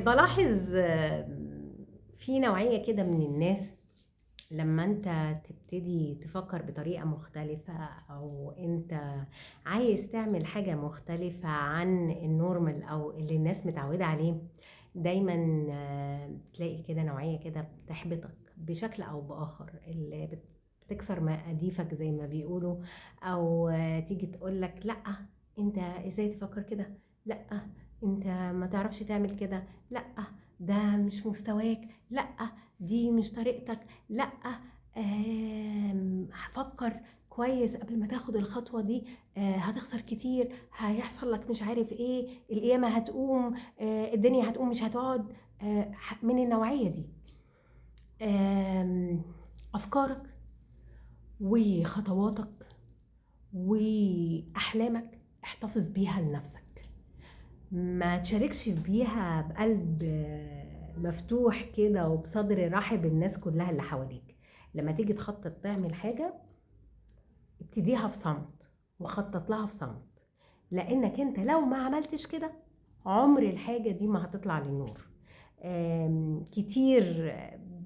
بلاحظ في نوعية كده من الناس لما انت تبتدي تفكر بطريقة مختلفة او انت عايز تعمل حاجة مختلفة عن النورمال او اللي الناس متعودة عليه. دايما تلاقي كده نوعية كده بتحبطك بشكل او باخر، اللي بتكسر مقاديفك زي ما بيقولوا، او تيجي تقولك لا، انت ازاي تفكر كده؟ لا، انت ما تعرفش تعمل كده. لا، ده مش مستواك. لا، دي مش طريقتك. لا، فكر كويس قبل ما تاخد الخطوة دي. هتخسر كتير، هيحصل لك مش عارف ايه، القيامة هتقوم، الدنيا هتقوم مش هتقعد. من النوعية دي. أفكارك وخطواتك وأحلامك احتفظ بيها لنفسك، ما تشاركش بيها بقلب مفتوح كده وبصدر رحب الناس كلها اللي حواليك. لما تيجي تخطط تعمل حاجة، ابتديها في صمت وخطط لها في صمت، لانك انت لو ما عملتش كده عمر الحاجة دي ما هتطلع للنور. كتير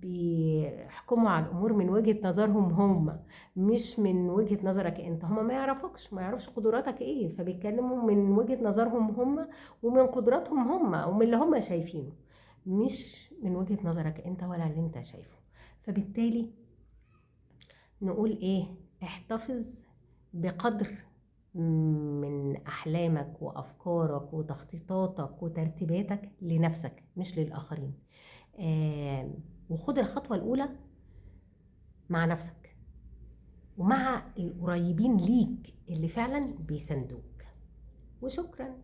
بيحكموا على الامور من وجهة نظرهم هم، مش من وجهة نظرك انت. هم ما يعرفوكش، ما يعرفش قدراتك ايه، فبيتكلموا من وجهة نظرهم هم ومن قدراتهم هم ومن اللي هم شايفينه، مش من وجهة نظرك انت ولا اللي انت شايفه. فبالتالي نقول ايه؟ احتفظ بقدر من احلامك وافكارك وتخطيطاتك وترتيباتك لنفسك مش للاخرين. وخد الخطوة الاولى مع نفسك ومع القريبين ليك اللي فعلا بيساندوك. وشكرا.